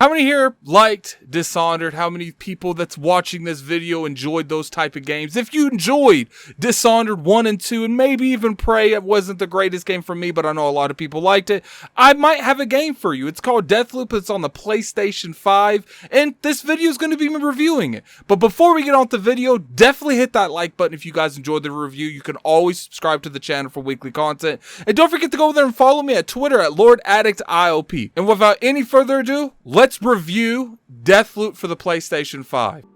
How many here liked Dishonored? How many people that's watching this video enjoyed those type of games? If you enjoyed Dishonored 1 and 2, and maybe even Prey, it wasn't the greatest game for me, but I know a lot of people liked it, I might have a game for you. It's called DeathLoop. It's on the PlayStation 5, and this video is going to be me reviewing it. But before we get on with the video, definitely hit that like button if you guys enjoyed the review. You can always subscribe to the channel for weekly content. And don't forget to go over there and follow me at Twitter at LordAddictIOP. And without any further ado, let's review DeathLoop for the PlayStation 5.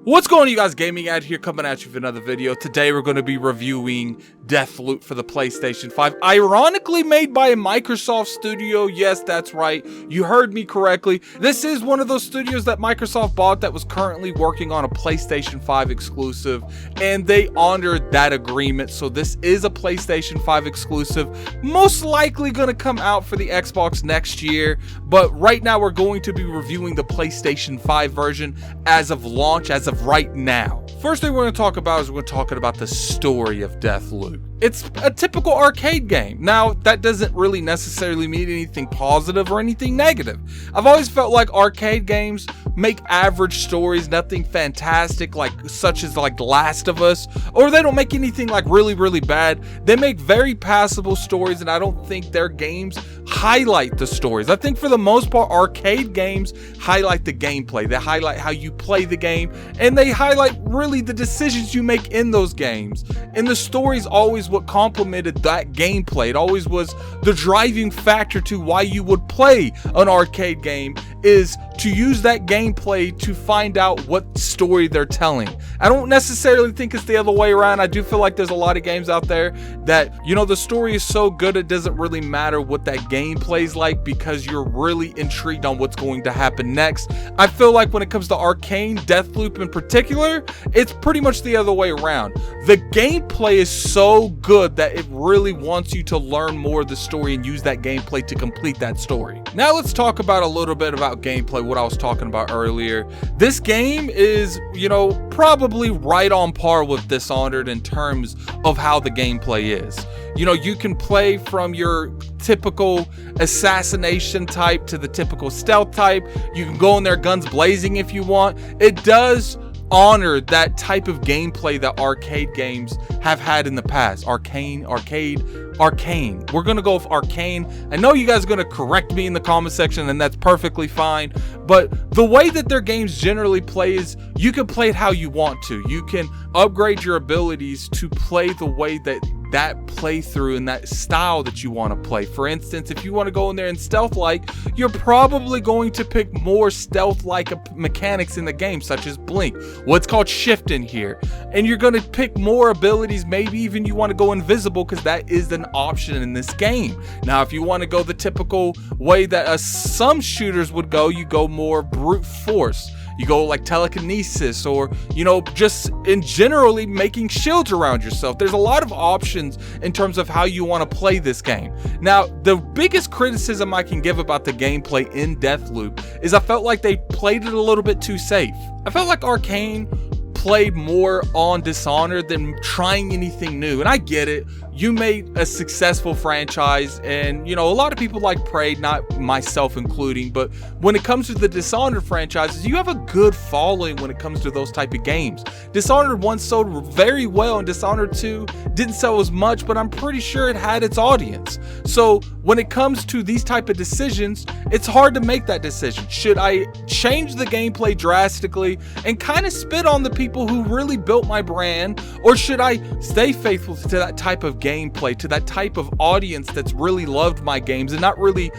What's going on, you guys? Gaming Ad here, coming at you with another video. Today we're going to be reviewing DeathLoop for the PlayStation 5. Ironically made by a Microsoft studio. Yes, that's right. You heard me correctly. This is one of those studios that Microsoft bought that was currently working on a PlayStation 5 exclusive, and they honored that agreement. So this is a PlayStation 5 exclusive. Most likely going to come out for the Xbox next year, but right now we're going to be reviewing the PlayStation 5 version as of launch, as of right now. First thing we're going to talk about is we're talking about the story of DeathLoop. It's a typical arcade game. Now, that doesn't really necessarily mean anything positive or anything negative. I've always felt like arcade games make average stories, nothing fantastic, like such as like Last of Us, or they don't make anything like really bad. They make very passable stories, and I don't think their games highlight the stories. I think for the most part, arcade games highlight the gameplay. They highlight how you play the game, and they highlight really the decisions you make in those games. And the story's always what complemented that gameplay. It always was the driving factor to why you would play an arcade game, is to use that gameplay to find out what story they're telling. I don't necessarily think it's the other way around. I do feel like there's a lot of games out there that, you know, the story is so good it doesn't really matter what that gameplay is like, because you're really intrigued on what's going to happen next. I feel like when it comes to Arcane, DeathLoop in particular, it's pretty much the other way around. The gameplay is so good that it really wants you to learn more of the story and use that gameplay to complete that story. Now let's talk about a little bit about gameplay, what I was talking about earlier. This game is, you know, probably right on par with Dishonored in terms of how the gameplay is. You know, you can play from your typical assassination type to the typical stealth type. You can go in there guns blazing if you want. It does honor that type of gameplay that arcade games have had in the past. Arcane. We're gonna go with Arcane. I know you guys are gonna correct me in the comment section, and that's perfectly fine, but the way that their games generally play is you can play it how you want to. You can upgrade your abilities to play the way that playthrough and that style that you want to play. For instance, if you want to go in there and stealth-like, you're probably going to pick more stealth-like mechanics in the game, such as blink, what's called shift in here, and you're going to pick more abilities. Maybe even you want to go invisible, because that is an option in this game. Now, if you want to go the typical way that some shooters would go, you go more brute force. You go like telekinesis, or, you know, just in generally making shields around yourself. There's a lot of options in terms of how you want to play this game. Now, the biggest criticism I can give about the gameplay in DeathLoop is I felt like they played it a little bit too safe. I felt like Arcane played more on Dishonored than trying anything new. And I get it. You made a successful franchise, and, you know, a lot of people like Prey, not myself including, but when it comes to the Dishonored franchises, you have a good following when it comes to those type of games. Dishonored 1 sold very well, and Dishonored 2 didn't sell as much, but I'm pretty sure it had its audience. So when it comes to these type of decisions, it's hard to make that decision. Should I change the gameplay drastically and kind of spit on the people who really built my brand, or should I stay faithful to that type of gameplay, to that type of audience that's really loved my games, and not really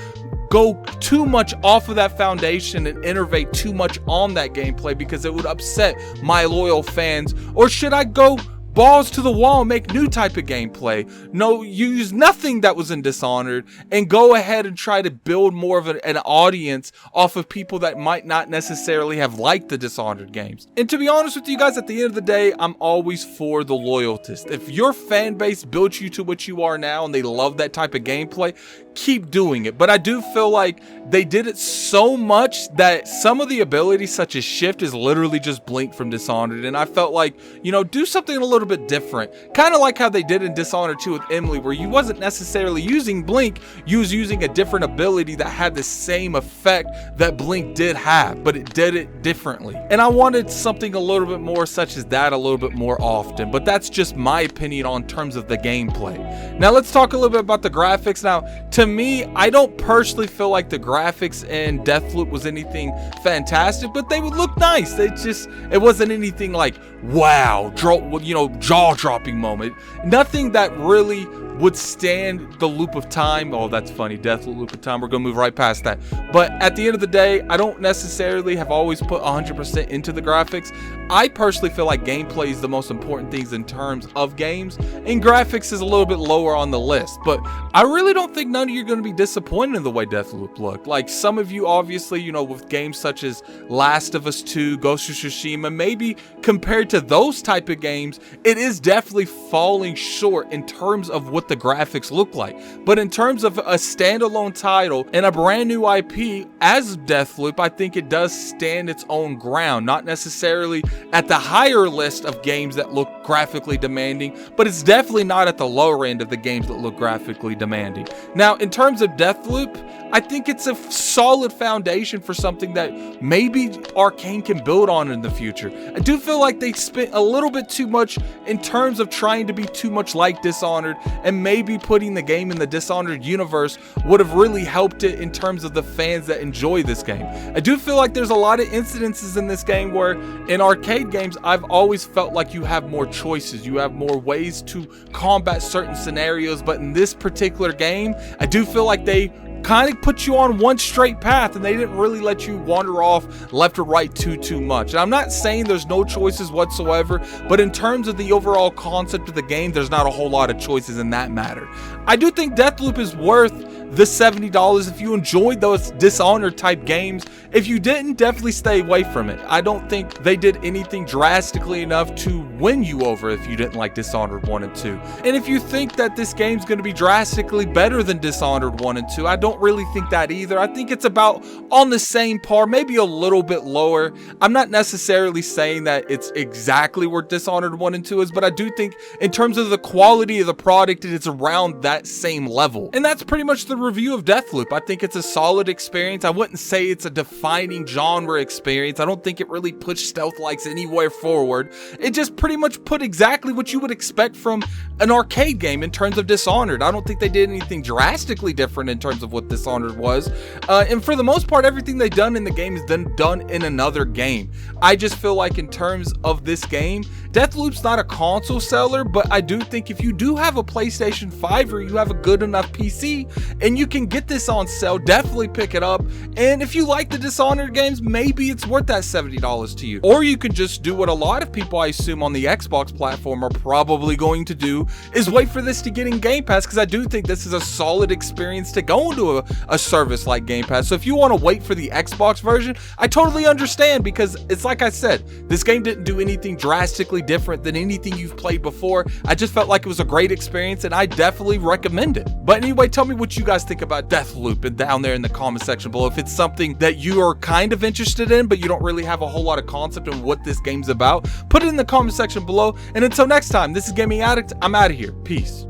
go too much off of that foundation and innovate too much on that gameplay because it would upset my loyal fans? Or should I go balls to the wall, make new type of gameplay. No, use nothing that was in Dishonored and go ahead and try to build more of an audience off of people that might not necessarily have liked the Dishonored games. And to be honest with you guys, at the end of the day, I'm always for the loyalist. If your fan base built you to what you are now and they love that type of gameplay, keep doing it. But I do feel like they did it so much that some of the abilities such as shift is literally just blink from Dishonored, and I felt like, you know, do something a little bit different, kind of like how they did in Dishonored 2 with Emily, where you wasn't necessarily using blink, you was using a different ability that had the same effect that blink did have, but it did it differently. And I wanted something a little bit more such as that a little bit more often, but that's just my opinion on terms of the gameplay. Now let's talk a little bit about the graphics. Now, to me, I don't personally feel like the graphics in DeathLoop was anything fantastic, but they would look nice. It wasn't anything like, wow, jaw-dropping moment. Nothing that really would stand the loop of time. Oh, that's funny, DeathLoop loop of time. We're gonna move right past that. But at the end of the day, I don't necessarily have always put 100% into the graphics. I personally feel like gameplay is the most important things in terms of games, and graphics is a little bit lower on the list. But I really don't think none of you are going to be disappointed in the way DeathLoop looked. Like some of you, obviously, you know, with games such as Last of Us 2, Ghost of Tsushima, maybe compared to those type of games, it is definitely falling short in terms of what the graphics look like. But in terms of a standalone title and a brand new IP as DeathLoop, I think it does stand its own ground. Not necessarily at the higher list of games that look graphically demanding, but it's definitely not at the lower end of the games that look graphically demanding. Now, in terms of DeathLoop, I think it's a solid foundation for something that maybe Arcane can build on in the future. I do feel like they spent a little bit too much in terms of trying to be too much like Dishonored, and maybe putting the game in the Dishonored universe would have really helped it in terms of the fans that enjoy this game. I do feel like there's a lot of incidences in this game where in arcade games, I've always felt like you have more choices, you have more ways to combat certain scenarios, but in this particular game, I do feel like they kind of put you on one straight path and they didn't really let you wander off left or right too much. And I'm not saying there's no choices whatsoever, but in terms of the overall concept of the game, there's not a whole lot of choices in that matter. I do think DeathLoop is worth the $70 if you enjoyed those Dishonored type games. If you didn't, definitely stay away from it. I don't think they did anything drastically enough to win you over if you didn't like Dishonored 1 and 2. And if you think that this game's going to be drastically better than Dishonored 1 and 2, I don't really think that either. I think it's about on the same par, maybe a little bit lower. I'm not necessarily saying that it's exactly where Dishonored 1 and 2 is, but I do think in terms of the quality of the product, it's around that same level. And that's pretty much the review of DeathLoop. I think it's a solid experience. I wouldn't say it's a defining genre experience. I don't think it really pushed stealth likes anywhere forward. It just pretty much put exactly what you would expect from an arcade game in terms of Dishonored. I don't think they did anything drastically different in terms of what Dishonored was. And for the most part, everything they've done in the game is then done in another game. I just feel like in terms of this game, DeathLoop's not a console seller, but I do think if you do have a PlayStation 5 or you have a good enough PC and you can get this on sale, definitely pick it up. And if you like the Dishonored games, maybe it's worth that $70 to you. Or you can just do what a lot of people, I assume, on the Xbox platform are probably going to do, is wait for this to get in Game Pass, because I do think this is a solid experience to go into a service like Game Pass. So if you want to wait for the Xbox version, I totally understand, because it's like I said, this game didn't do anything drastically different than anything you've played before. I just felt like it was a great experience and I definitely recommend it. But anyway, tell me what you guys think about DeathLoop and down there in the comment section below. If it's something that you are kind of interested in, but you don't really have a whole lot of concept on what this game's about, put it in the comment section below. And until next time, this is Gaming Addict. I'm out of here. Peace.